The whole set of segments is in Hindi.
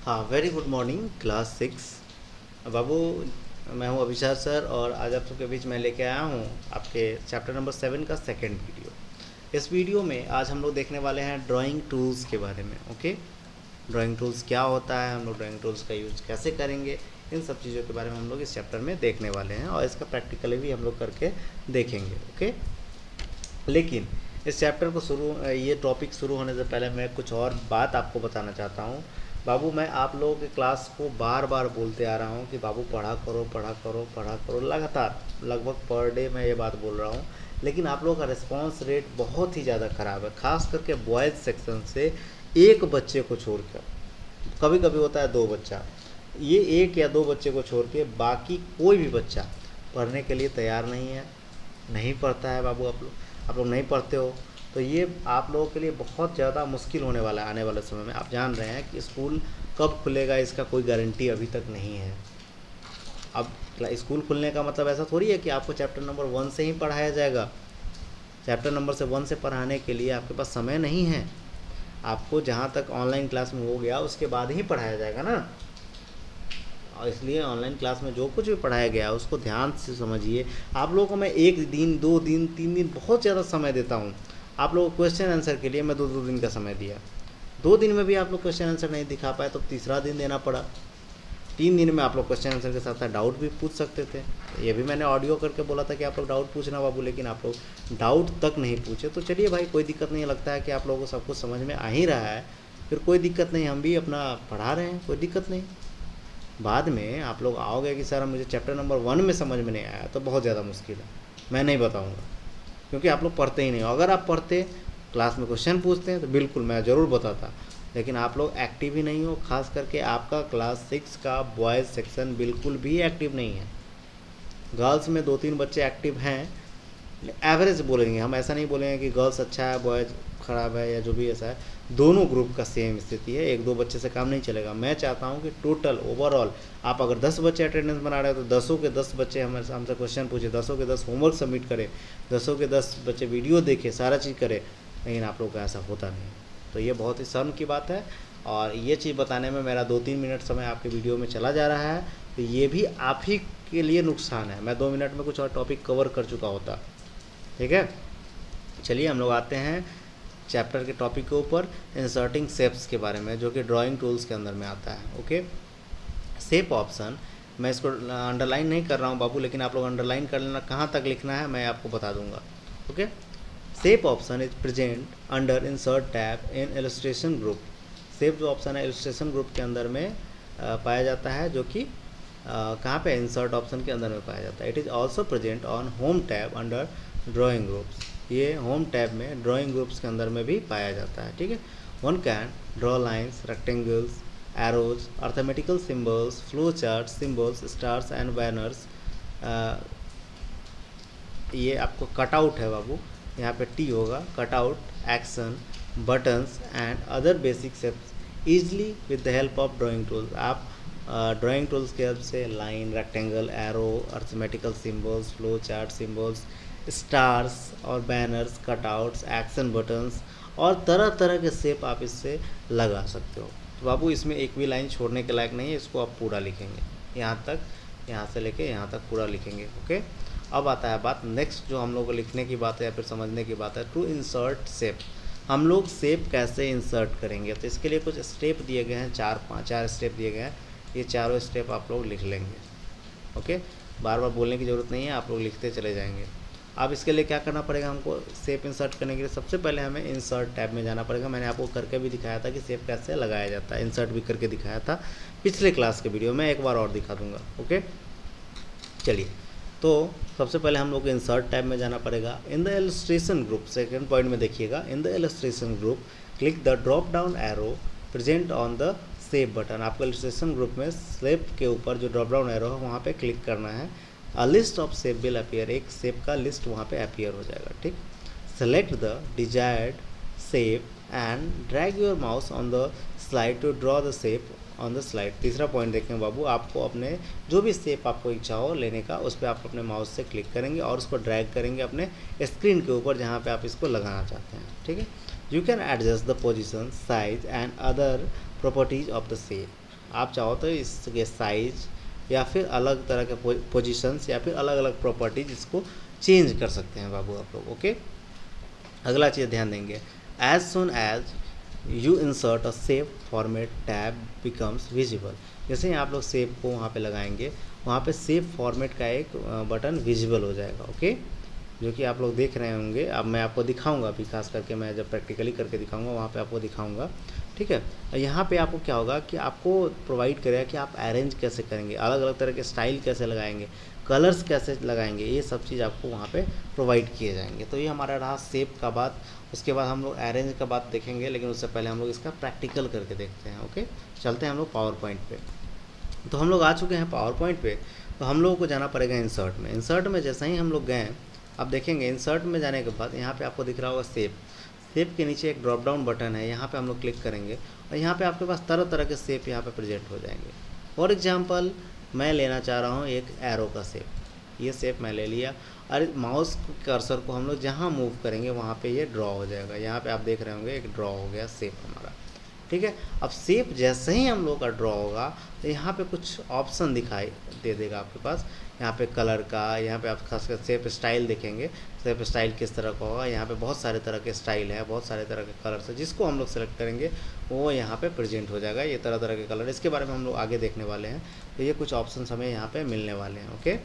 हाँ, वेरी गुड मॉर्निंग क्लास 6। बाबू, मैं हूँ अभिशार सर और आज आप सबके बीच में लेके आया हूँ आपके चैप्टर नंबर 7 का सेकंड वीडियो। इस वीडियो में आज हम लोग देखने वाले हैं ड्राइंग टूल्स के बारे में। ओके, ड्राइंग टूल्स क्या होता है, हम लोग ड्राइंग टूल्स का यूज़ कैसे करेंगे, इन सब चीज़ों के बारे में हम लोग इस चैप्टर में देखने वाले हैं और इसका प्रैक्टिकली भी हम लोग करके देखेंगे। ओके, लेकिन इस चैप्टर को ये टॉपिक शुरू होने से पहले मैं कुछ और बात आपको बताना चाहता हूँ। बाबू, मैं आप लोगों के क्लास को बार बार बोलते आ रहा हूँ कि बाबू पढ़ा करो पढ़ा करो पढ़ा करो, लगातार लगभग पर डे मैं ये बात बोल रहा हूँ, लेकिन आप लोगों का रिस्पांस रेट बहुत ही ज़्यादा ख़राब है, खास करके बॉयज़ सेक्शन से एक बच्चे को छोड़कर। कभी कभी होता है दो बच्चा, ये एक या दो बच्चे को छोड़ के बाकी कोई भी बच्चा पढ़ने के लिए तैयार नहीं है, नहीं पढ़ता है। बाबू, आप लोग नहीं पढ़ते हो तो ये आप लोगों के लिए बहुत ज़्यादा मुश्किल होने वाला है आने वाले समय में। आप जान रहे हैं कि स्कूल कब खुलेगा इसका कोई गारंटी अभी तक नहीं है। अब स्कूल खुलने का मतलब ऐसा थोड़ी है कि आपको चैप्टर नंबर 1 से ही पढ़ाया जाएगा। चैप्टर नंबर 1 से पढ़ाने के लिए आपके पास समय नहीं है। आपको जहाँ तक ऑनलाइन क्लास में हो गया उसके बाद ही पढ़ाया जाएगा ना, और इसलिए ऑनलाइन क्लास में जो कुछ भी पढ़ाया गया उसको ध्यान से समझिए। आप लोगों को मैं 1 दिन 2 दिन 3 दिन बहुत ज़्यादा समय देता हूँ। आप लोगों को क्वेश्चन आंसर के लिए मैं 2 दिन का समय दिया, 2 दिन में भी आप लोग क्वेश्चन आंसर नहीं दिखा पाए तो तीसरा दिन देना पड़ा। 3 दिन में आप लोग क्वेश्चन आंसर के साथ साथ डाउट भी पूछ सकते थे। ये भी मैंने ऑडियो करके बोला था कि आप लोग डाउट पूछना बाबू, लेकिन आप लोग डाउट तक नहीं पूछे। तो चलिए भाई, कोई दिक्कत नहीं, लगता है कि आप लोगों को सब कुछ समझ में आ ही रहा है, फिर कोई दिक्कत नहीं, हम भी अपना पढ़ा रहे हैं, कोई दिक्कत नहीं। बाद में आप लोग आओगे कि सर मुझे चैप्टर नंबर 1 में समझ में नहीं आया, तो बहुत ज़्यादा मुश्किल है, मैं नहीं बताऊंगा, क्योंकि आप लोग पढ़ते ही नहीं हो। अगर आप पढ़ते, क्लास में क्वेश्चन पूछते हैं तो बिल्कुल मैं ज़रूर बताता, लेकिन आप लोग एक्टिव ही नहीं हो। खास करके आपका क्लास 6 का बॉयज़ सेक्शन बिल्कुल भी एक्टिव नहीं है। गर्ल्स में 2-3 बच्चे एक्टिव हैं, एवरेज बोलेंगे हम, ऐसा नहीं बोलेंगे कि गर्ल्स अच्छा है बॉयज़ ख़राब है या जो भी ऐसा है। दोनों ग्रुप का सेम स्थिति है, 1-2 बच्चे से काम नहीं चलेगा। मैं चाहता हूं कि टोटल ओवरऑल आप अगर 10 बच्चे अटेंडेंस बना रहे हो तो 10 के 10 बच्चे हमसे क्वेश्चन पूछे, 10 के 10 होमवर्क सबमिट करें, 10 के 10 बच्चे वीडियो देखें, सारा चीज़ करें, लेकिन आप लोग का ऐसा होता नहीं। तो ये बहुत ही शर्म की बात है, और ये चीज़ बताने में मेरा 2-3 मिनट समय आपके वीडियो में चला जा रहा है, तो ये भी आप ही के लिए नुकसान है। मैं 2 मिनट में कुछ और टॉपिक कवर कर चुका होता। ठीक है, चलिए हम लोग आते हैं चैप्टर के टॉपिक के ऊपर, इंसर्टिंग शेप्स के बारे में, जो कि ड्राइंग टूल्स के अंदर में आता है। ओके, शेप ऑप्शन, मैं इसको अंडरलाइन नहीं कर रहा हूँ बाबू, लेकिन आप लोग अंडरलाइन कर लेना, कहाँ तक लिखना है मैं आपको बता दूंगा। Okay, shape option is present under insert tab in illustration group. Shape जो ऑप्शन है इलस्ट्रेशन ग्रुप के अंदर में पाया जाता है, जो कि कहाँ पे, इंसर्ट ऑप्शन के अंदर में पाया जाता है। It is also present on home tab under drawing groups. ये होम टैब में ड्राइंग ग्रुप्स के अंदर में भी पाया जाता है। ठीक है, one can draw lines, rectangles, arrows, arithmetical symbols, flow chart symbols, stars and banners. ये आपको कटआउट है बाबू, यहाँ पे टी होगा, cutout, action, buttons and other basic shapes easily with the help of drawing tools. आप ड्राइंग टूल्स की हेल्प से line, rectangle, arrow, arithmetical symbols, flow chart symbols, stars और बैनर्स, कटआउट्स, एक्शन बटन्स और तरह तरह के शेप आप इससे लगा सकते हो। तो बाबू, इसमें एक भी लाइन छोड़ने के लायक नहीं है, इसको आप पूरा लिखेंगे, यहाँ तक, यहाँ से लेके यहाँ तक पूरा लिखेंगे। ओके, अब आता है बात नेक्स्ट, जो हम लोग को लिखने की बात है या फिर समझने की बात है, टू इंसर्ट शेप। हम लोग शेप कैसे इंसर्ट करेंगे, तो इसके लिए कुछ स्टेप दिए गए हैं, 4 स्टेप दिए गए हैं, ये चारों स्टेप आप लोग लिख लेंगे। ओके, बार बार बोलने की ज़रूरत नहीं है, आप लोग लिखते चले जाएंगे। अब इसके लिए क्या करना पड़ेगा, हमको शेप इंसर्ट करने के लिए सबसे पहले हमें इंसर्ट टैब में जाना पड़ेगा। मैंने आपको करके भी दिखाया था कि शेप कैसे लगाया जाता है, इंसर्ट भी करके दिखाया था पिछले क्लास के वीडियो में, एक बार और दिखा दूंगा। ओके, चलिए, तो सबसे पहले हम लोग को इंसर्ट टैब में जाना पड़ेगा। In the illustration group, second point में देखिएगा, in the illustration group click the drop down arrow present on the shape button. आपको इलस्ट्रेशन ग्रुप में शेप के ऊपर जो ड्रॉप डाउन एरो है वहाँ पे क्लिक करना है। A list of shape will appear, एक शेप का लिस्ट वहाँ पे अपीयर हो जाएगा। ठीक, select the desired shape and drag your mouse on the slide to draw the shape on the slide. तीसरा पॉइंट देखें बाबू, आपको अपने जो भी शेप आपको इच्छा हो लेने का, उस पर आप अपने माउस से क्लिक करेंगे और उसको ड्रैग करेंगे अपने स्क्रीन के ऊपर जहाँ पे आप इसको लगाना चाहते हैं। ठीक है, you can adjust the position, size and other properties of the shape. आप चाहो तो इसके साइज या फिर अलग तरह के पोजीशंस या फिर अलग अलग प्रॉपर्टीज इसको चेंज कर सकते हैं बाबू आप लोग। ओके, अगला चीज़ ध्यान देंगे, as soon as you insert a save format tab becomes visible. जैसे ही आप लोग सेव को वहाँ पे लगाएंगे, वहाँ पे सेव फॉर्मेट का एक बटन विजिबल हो जाएगा। ओके, जो कि आप लोग देख रहे होंगे। अब मैं आपको दिखाऊंगा अभी, खास करके मैं जब प्रैक्टिकली करके दिखाऊंगा वहाँ पे आपको दिखाऊंगा। ठीक है, यहाँ पे आपको क्या होगा कि आपको प्रोवाइड करेगा कि आप अरेंज कैसे करेंगे, अलग अलग तरह के स्टाइल कैसे लगाएंगे, कलर्स कैसे लगाएंगे, ये सब चीज़ आपको वहाँ पे प्रोवाइड किए जाएंगे। तो ये हमारा रहा सेव का बात। उसके बाद हम लोग अरेंज का बात देखेंगे, लेकिन उससे पहले हम लोग इसका प्रैक्टिकल करके देखते हैं। ओके, चलते हैं हम लोग पावर पॉइंट पे। तो हम लोग आ चुके हैं पावर पॉइंट पे। तो हम लोगों को जाना पड़ेगा इंसर्ट में। इंसर्ट में जैसे ही हम लोग गए, आप देखेंगे इंसर्ट में जाने के बाद यहाँ पे आपको दिख रहा होगा सेव। सेव के नीचे एक ड्रॉप डाउन बटन है, यहाँ पे हम लोग क्लिक करेंगे और यहाँ पे आपके पास तरह तरह के सेव यहाँ पे प्रेजेंट हो जाएंगे। फॉर एग्जांपल मैं लेना चाह रहा हूँ एक एरो का सेव, ये सेव मैं ले लिया और माउस कर्सर को हम लोग जहाँ मूव करेंगे वहाँ पे ये ड्रॉ हो जाएगा। यहाँ पे आप देख रहे होंगे एक ड्रॉ हो गया सेव हमारा। ठीक है, अब सेव जैसे ही हम लोग का ड्रॉ होगा तो यहाँ पे कुछ ऑप्शन दिखाई दे देगा आपके पास। यहाँ पे कलर का, यहाँ पे आप खासकर सेव स्टाइल देखेंगे, सेव स्टाइल किस तरह का होगा। यहाँ पे बहुत सारे तरह के स्टाइल है, बहुत सारे तरह के कलर्स है, जिसको हम लोग सेलेक्ट करेंगे वो यहाँ पे प्रेजेंट हो जाएगा। ये तरह तरह के कलर, इसके बारे में हम लोग आगे देखने वाले हैं। तो ये कुछ ऑप्शन हमें यहाँ पर मिलने वाले हैं। ओके,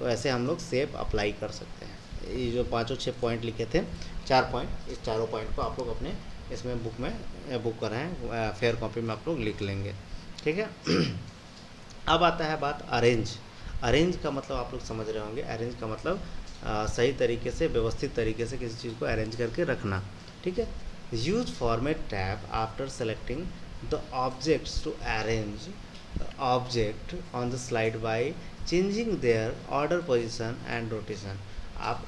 तो ऐसे हम लोग सेव अप्लाई कर सकते हैं। ये जो 5-6 पॉइंट लिखे थे, 4 पॉइंट, इस चारों पॉइंट को आप लोग अपने इसमें बुक कराएँ, फेयर कॉपी में आप लोग लिख लेंगे। ठीक है, अब आता है बात अरेंज। अरेंज का मतलब आप लोग समझ रहे होंगे। अरेंज का मतलब सही तरीके से, व्यवस्थित तरीके से किसी चीज़ को अरेंज करके रखना। ठीक है, use format tab after selecting the objects to arrange object on the slide by changing their order, position and rotation. आप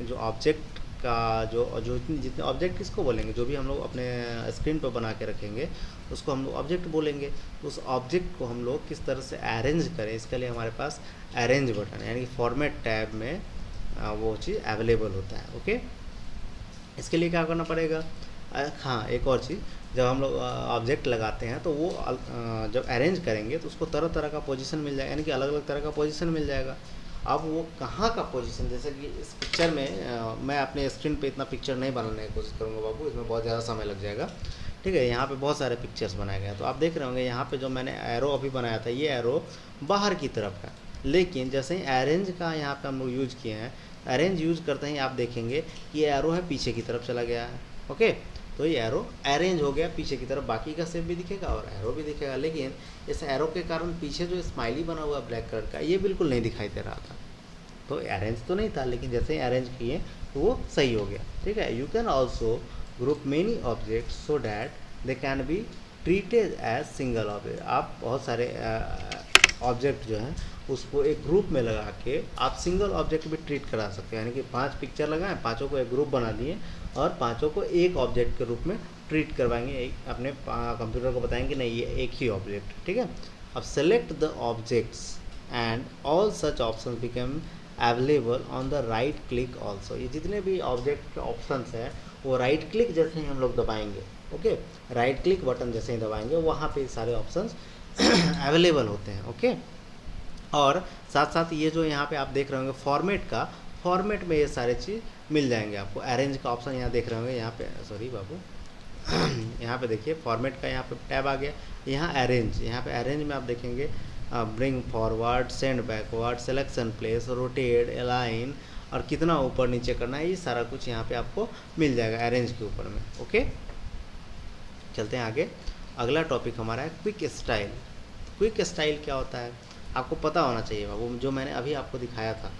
जो ऑब्जेक्ट का जो जितने ऑब्जेक्ट किसको बोलेंगे, जो भी हम लोग अपने स्क्रीन पर बना के रखेंगे उसको हम लोग ऑब्जेक्ट बोलेंगे। तो उस ऑब्जेक्ट को हम लोग किस तरह से अरेंज करें, इसके लिए हमारे पास अरेंज बटन यानी कि फॉर्मेट टैब में वो चीज़ अवेलेबल होता है। ओके, इसके लिए क्या करना पड़ेगा, हाँ एक और चीज़, जब हम लोग ऑब्जेक्ट लगाते हैं तो वो जब अरेंज करेंगे तो उसको तरह तरह का पोजीशन मिल जाएगा, यानी कि अलग अलग तरह का पोजीशन मिल जाएगा। अब वो कहाँ का पोजीशन, जैसे कि इस पिक्चर में मैं अपने स्क्रीन पे इतना पिक्चर नहीं बनाने की कोशिश करूँगा बाबू, इसमें बहुत ज़्यादा समय लग जाएगा। ठीक है, यहाँ पे बहुत सारे पिक्चर्स बनाए गए हैं। तो आप देख रहे होंगे यहाँ पे जो मैंने एरो अभी बनाया था, ये एरो बाहर की तरफ है, लेकिन जैसे ही अरेंज का यहाँ पे हम लोग यूज किए हैं, अरेंज यूज करते ही आप देखेंगे कि ये एरो है पीछे की तरफ चला गया है। ओके, तो ये एरो अरेंज हो गया पीछे की तरफ, बाकी का सेप भी दिखेगा और एरो भी दिखेगा। लेकिन इस एरो के कारण पीछे जो स्माइली बना हुआ ब्लैक कलर का, ये बिल्कुल नहीं दिखाई दे रहा था। तो अरेंज तो नहीं था, लेकिन जैसे ही अरेंज किए तो वो सही हो गया। ठीक है, you can also group many object so that they can be treated as single object. आप बहुत सारे ऑब्जेक्ट जो हैं उसको एक ग्रुप में लगा के आप सिंगल ऑब्जेक्ट भी ट्रीट करा सकते हैं। यानी कि 5 पिक्चर लगाएं, 5 को एक ग्रुप बना दिए और 5 को एक ऑब्जेक्ट के रूप में ट्रीट करवाएंगे। अपने कंप्यूटर को बताएंगे नहीं ये एक ही ऑब्जेक्ट। ठीक है, अब select the objects and all such option become available on the right click also. ये जितने भी ऑब्जेक्ट के ऑप्शंस हैं वो राइट क्लिक जैसे ही हम लोग दबाएंगे, ओके, राइट क्लिक बटन जैसे ही दबाएंगे वहाँ पे सारे ऑप्शंस अवेलेबल होते हैं। ओके, और साथ साथ ये जो यहाँ पे आप देख रहे होंगे फॉर्मेट में ये सारे चीज़ मिल जाएंगे आपको। अरेंज का ऑप्शन यहाँ देख रहे होंगे, यहाँ पे सॉरी बाबू यहाँ पे देखिए फॉर्मेट का यहाँ पे टैब आ गया। यहाँ पे अरेंज में आप देखेंगे bring forward, send backward, selection place, rotate, align और कितना ऊपर नीचे करना है, ये सारा कुछ यहाँ पे आपको मिल जाएगा अरेंज के ऊपर में। ओके, चलते हैं आगे। अगला टॉपिक हमारा है क्विक स्टाइल। क्विक स्टाइल क्या होता है आपको पता होना चाहिए वो जो मैंने अभी आपको दिखाया था।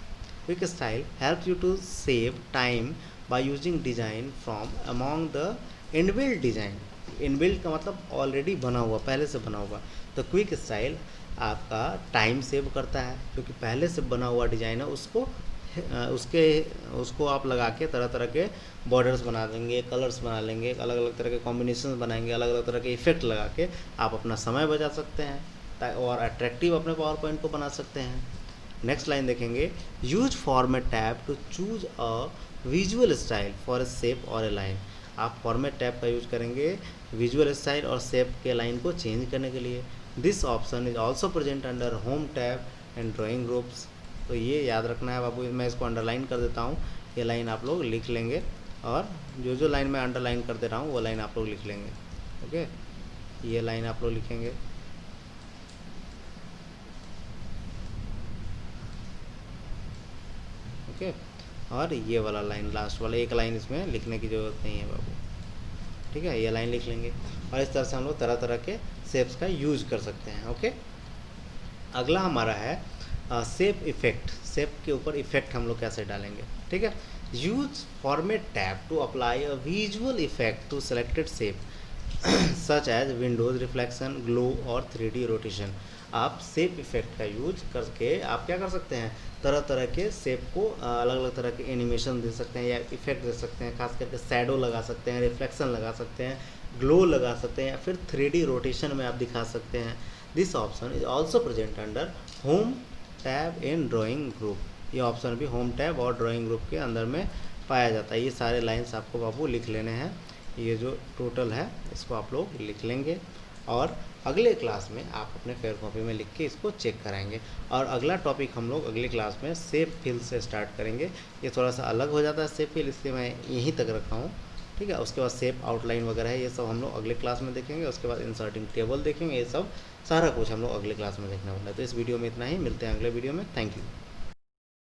Quick style help you to save time by using design from among the inbuilt design. Inbuilt का मतलब ऑलरेडी बना हुआ, पहले से बना हुआ। तो क्विक स्टाइल आपका टाइम सेव करता है, क्योंकि पहले से बना हुआ डिज़ाइन है उसको आप लगा के तरह तरह के बॉर्डर्स बना देंगे, कलर्स बना लेंगे, अलग अलग तरह के कॉम्बिनेशन बनाएंगे, अलग अलग तरह के इफेक्ट लगा के आप अपना समय बचा सकते हैं और अट्रैक्टिव अपने पावर पॉइंट को बना सकते हैं। नेक्स्ट लाइन देखेंगे, use format tab to choose a visual style for a shape और ए लाइन। आप फॉर्मेट टैब का यूज करेंगे विजुअल स्टाइल और शेप के लाइन को चेंज करने के लिए। This option is also present under home tab and drawing groups. तो ये याद रखना है बाबू, मैं इसको अंडरलाइन कर देता हूँ, ये लाइन आप लोग लिख लेंगे और जो लाइन मैं अंडरलाइन कर दे रहा हूँ वो लाइन आप लोग लिख लेंगे। ओके, ये लाइन आप लोग लिखेंगे। ओके, और ये वाला लाइन लास्ट वाला एक लाइन इसमें लिखने की ज़रूरत नहीं है बाबू, ठीक है, ये लाइन लिख लेंगे। और इस तरह से हम लोग तरह तरह के शेप्स का यूज कर सकते हैं। ओके, अगला हमारा है शेप इफेक्ट। शेप के ऊपर इफेक्ट हम लोग कैसे डालेंगे, ठीक है। Use format tab to apply a visual effect to selected shape such as windows reflection, glow और 3D रोटेशन। आप शेप इफेक्ट का यूज करके आप क्या कर सकते हैं, तरह तरह के शेप को अलग अलग तरह के एनिमेशन दे सकते हैं या इफेक्ट दे सकते हैं। खास करके शैडो लगा सकते हैं, रिफ्लेक्शन लगा सकते हैं, ग्लो लगा सकते हैं या फिर 3D रोटेशन में आप दिखा सकते हैं। This option is also present under home tab in drawing group. ये ऑप्शन भी होम टैब और ड्राइंग ग्रुप के अंदर में पाया जाता है। ये सारे लाइन्स आपको बाबू लिख लेने हैं, ये जो टोटल है इसको आप लोग लिख लेंगे और अगले क्लास में आप अपने फेयर कॉपी में लिख के इसको चेक कराएंगे। और अगला टॉपिक हम लोग अगली क्लास में शेप फिल से स्टार्ट करेंगे। ये थोड़ा सा अलग हो जाता है शेप फिल, इसलिए मैं यहीं तक रखा हूँ, ठीक है। उसके बाद शेप आउटलाइन वगैरह है, ये सब हम लोग अगले क्लास में देखेंगे। उसके बाद इंसर्टिंग टेबल देखेंगे, ये सब सारा कुछ हम लोग अगले क्लास में देखने वाला है। तो इस वीडियो में इतना ही, मिलते हैं अगले वीडियो में। Thank you.